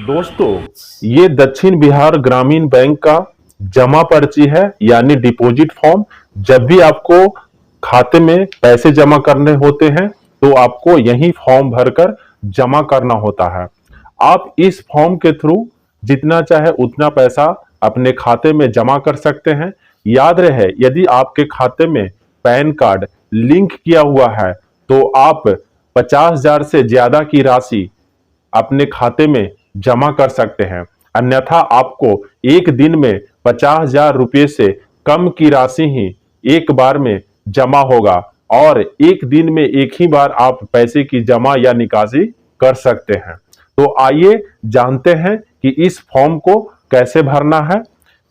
दोस्तों, ये दक्षिण बिहार ग्रामीण बैंक का जमा पर्ची है यानी डिपॉजिट फॉर्म। जब भी आपको खाते में पैसे जमा करने होते हैं तो आपको यही फॉर्म भरकर जमा करना होता है। आप इस फॉर्म के थ्रू जितना चाहे उतना पैसा अपने खाते में जमा कर सकते हैं। याद रहे, यदि आपके खाते में पैन कार्ड लिंक किया हुआ है तो आप 50,000 से ज्यादा की राशि अपने खाते में जमा कर सकते हैं। अन्यथा आपको एक दिन में 50,000 रुपये से कम की राशि ही एक बार में जमा होगा और एक दिन में एक ही बार आप पैसे की जमा या निकासी कर सकते हैं। तो आइए जानते हैं कि इस फॉर्म को कैसे भरना है।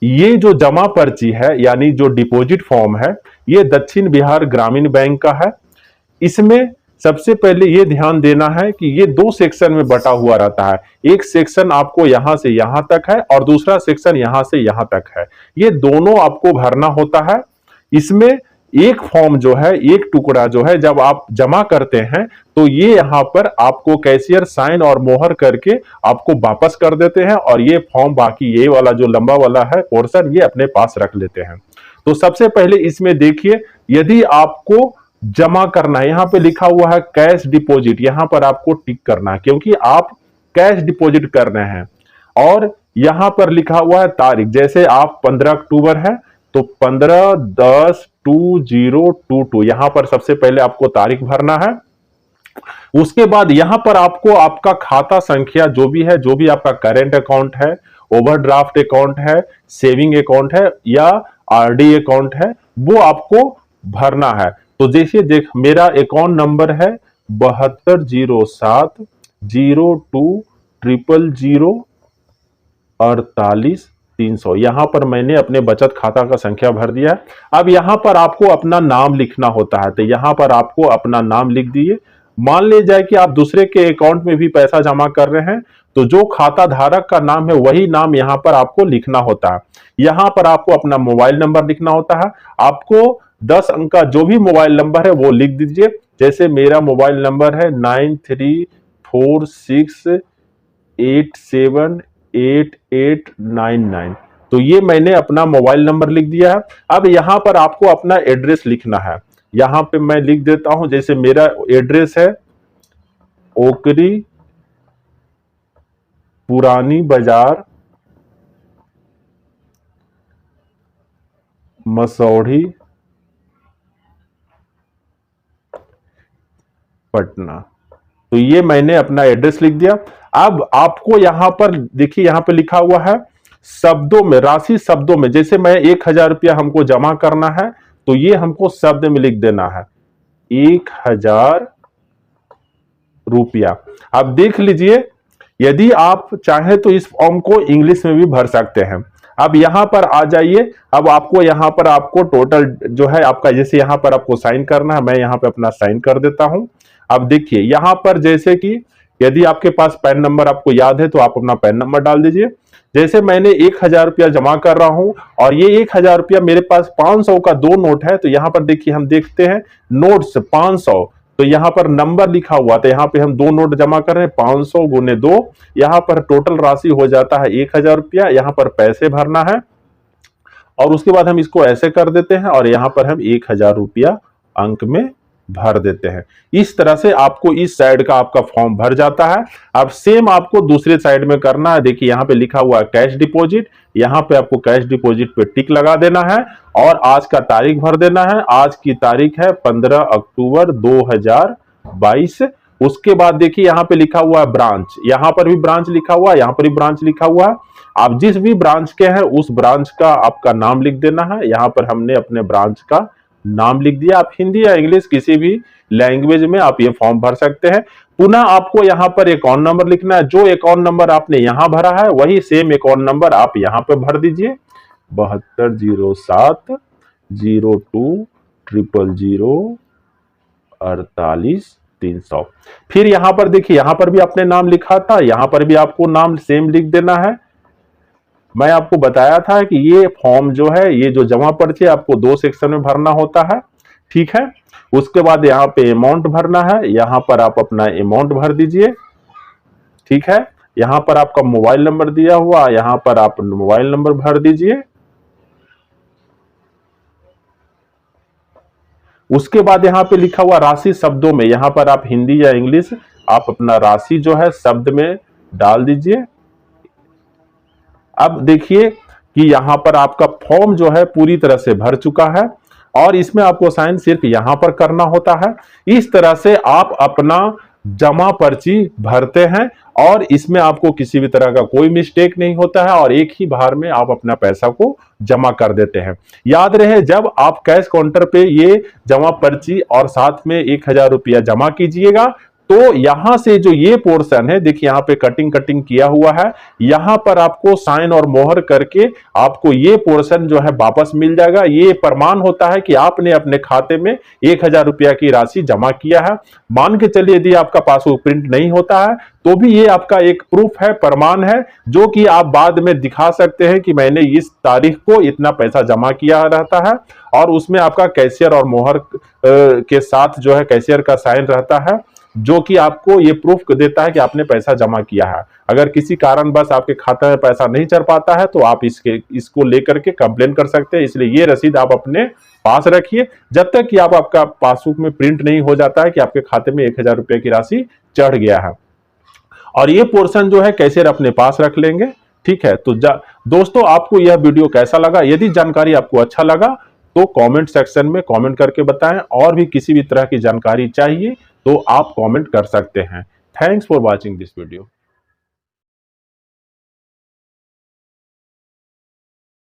ये जो जमा पर्ची है यानी जो डिपॉजिट फॉर्म है, ये दक्षिण बिहार ग्रामीण बैंक का है। इसमें सबसे पहले ये ध्यान देना है कि ये दो सेक्शन में बटा हुआ रहता है। एक सेक्शन आपको यहां से यहां तक है और दूसरा सेक्शन यहां से यहां तक है। ये दोनों आपको भरना होता है। इसमें एक फॉर्म जो है, एक टुकड़ा जो है, जब आप जमा करते हैं तो ये यहां पर आपको कैशियर साइन और मोहर करके आपको वापस कर देते हैं और ये फॉर्म बाकी ये वाला जो लंबा वाला है पोर्शन, ये अपने पास रख लेते हैं। तो सबसे पहले इसमें देखिए, यदि आपको जमा करना है, यहां पे लिखा हुआ है कैश डिपॉजिट, यहां पर आपको टिक करना है क्योंकि आप कैश डिपॉजिट कर रहे हैं। और यहां पर लिखा हुआ है तारीख, जैसे आप 15 अक्टूबर है तो 15/10/2022, यहां पर सबसे पहले आपको तारीख भरना है। उसके बाद यहां पर आपको आपका खाता संख्या जो भी है, जो भी आपका करेंट अकाउंट है, ओवरड्राफ्ट अकाउंट है, सेविंग अकाउंट है या आरडी अकाउंट है, वो आपको भरना है। तो जैसे देख, मेरा अकाउंट नंबर है 7207020048,300। यहां पर मैंने अपने बचत खाता का संख्या भर दिया है। अब यहां पर आपको अपना नाम लिखना होता है, तो यहां पर आपको अपना नाम लिख दिए। मान ले जाए कि आप दूसरे के अकाउंट में भी पैसा जमा कर रहे हैं तो जो खाता धारक का नाम है वही नाम यहां पर आपको लिखना होता है। यहां पर आपको अपना मोबाइल नंबर लिखना होता है। आपको 10 अंक का जो भी मोबाइल नंबर है वो लिख दीजिए। जैसे मेरा मोबाइल नंबर है 9346878899। तो ये मैंने अपना मोबाइल नंबर लिख दिया है। अब यहां पर आपको अपना एड्रेस लिखना है। यहां पे मैं लिख देता हूं, जैसे मेरा एड्रेस है ओकरी पुरानी बाजार, मसौढ़ी, पटना। तो ये मैंने अपना एड्रेस लिख दिया। अब आपको यहां पर देखिए, यहां पे लिखा हुआ है शब्दों में, राशि शब्दों में। जैसे मैं 1,000 रुपया हमको जमा करना है तो ये हमको शब्द में लिख देना है 1,000 रुपया। अब देख लीजिए, यदि आप चाहें तो इस फॉर्म को इंग्लिश में भी भर सकते हैं। अब यहां पर आ जाइए। अब आपको यहां पर आपको टोटल जो है आपका, जैसे यहां पर आपको साइन करना है, मैं यहां पे अपना साइन कर देता हूं। अब देखिए यहां पर, जैसे कि यदि आपके पास पैन नंबर आपको याद है तो आप अपना पैन नंबर डाल दीजिए। जैसे मैंने 1,000 रुपया जमा कर रहा हूं और ये 1,000 रुपया मेरे पास 500 का 2 नोट है, तो यहां पर देखिए हम देखते हैं नोट्स 500, तो यहां पर नंबर लिखा हुआ, तो यहां पे हम 2 नोट जमा कर रहे हैं, 500 गुने 2, यहां पर टोटल राशि हो जाता है 1,000 रुपया। यहां पर पैसे भरना है और उसके बाद हम इसको ऐसे कर देते हैं और यहां पर हम 1,000 रुपया अंक में भर देते हैं। इस तरह से आपको इस साइड का आपका फॉर्म भर जाता है। अब सेम आपको दूसरे साइड में करना है। देखिए यहां पे लिखा हुआ है कैश डिपॉजिट, यहां पे आपको कैश डिपॉजिट पे टिक लगा देना है और आज का तारीख भर देना है। आज की तारीख है 15 अक्टूबर 2022। उसके बाद देखिए यहां पे लिखा हुआ है ब्रांच, यहां पर भी ब्रांच लिखा हुआ है, यहां पर भी ब्रांच लिखा हुआ है। आप जिस भी ब्रांच के हैं उस ब्रांच का आपका नाम लिख देना है। यहां पर हमने अपने ब्रांच का नाम लिख दिया। आप हिंदी या इंग्लिश किसी भी लैंग्वेज में आप ये फॉर्म भर सकते हैं। पुनः आपको यहां पर अकाउंट नंबर लिखना है। जो अकाउंट नंबर आपने यहां भरा है वही सेम अकाउंट नंबर आप यहां पे भर दीजिए, 7207000048,300। फिर यहां पर देखिए, यहां पर भी आपने नाम लिखा था, यहां पर भी आपको नाम सेम लिख देना है। मैं आपको बताया था कि ये फॉर्म जो है, ये जो जमा पर्ची आपको 2 सेक्शन में भरना होता है, ठीक है। उसके बाद यहाँ पे अमाउंट भरना है, यहां पर आप अपना अमाउंट भर दीजिए, ठीक है। यहां पर आपका मोबाइल नंबर दिया हुआ, यहां पर आप मोबाइल नंबर भर दीजिए। उसके बाद यहां पे लिखा हुआ राशि शब्दों में, यहां पर आप हिंदी या इंग्लिश आप अपना राशि जो है शब्द में डाल दीजिए। अब देखिए कि यहां पर आपका फॉर्म जो है पूरी तरह से भर चुका है और इसमें आपको साइन सिर्फ यहां पर करना होता है। इस तरह से आप अपना जमा पर्ची भरते हैं और इसमें आपको किसी भी तरह का कोई मिस्टेक नहीं होता है और एक ही बार में आप अपना पैसा को जमा कर देते हैं। याद रहे, जब आप कैश काउंटर पे ये जमा पर्ची और साथ में 1000 रुपया जमा कीजिएगा तो यहां से जो ये पोर्शन है, देखिए यहां पे कटिंग किया हुआ है, यहां पर आपको साइन और मोहर करके आपको ये पोर्शन जो है वापस मिल जाएगा। ये प्रमाण होता है कि आपने अपने खाते में 1000 रुपया की राशि जमा किया है। मान के चलिए यदि आपका पासबुक प्रिंट नहीं होता है तो भी ये आपका एक प्रूफ है, प्रमाण है, जो कि आप बाद में दिखा सकते हैं कि मैंने इस तारीख को इतना पैसा जमा किया रहता है और उसमें आपका कैशियर और मोहर के साथ जो है कैशियर का साइन रहता है, जो कि आपको ये प्रूफ देता है कि आपने पैसा जमा किया है। अगर किसी कारणवश आपके खाते में पैसा नहीं चढ़ पाता है तो आप इसको लेकर के कंप्लेन कर सकते हैं। इसलिए ये रसीद आप अपने पास रखिए जब तक कि आपका पासबुक में प्रिंट नहीं हो जाता है कि आपके खाते में 1000 रुपए की राशि चढ़ गया है। और ये पोर्शन जो है कैशियर अपने पास रख लेंगे। ठीक है, तो दोस्तों आपको यह वीडियो कैसा लगा? यदि जानकारी आपको अच्छा लगा तो कमेंट सेक्शन में कमेंट करके बताएं, और भी किसी भी तरह की जानकारी चाहिए तो आप कमेंट कर सकते हैं। Thanks for watching this video.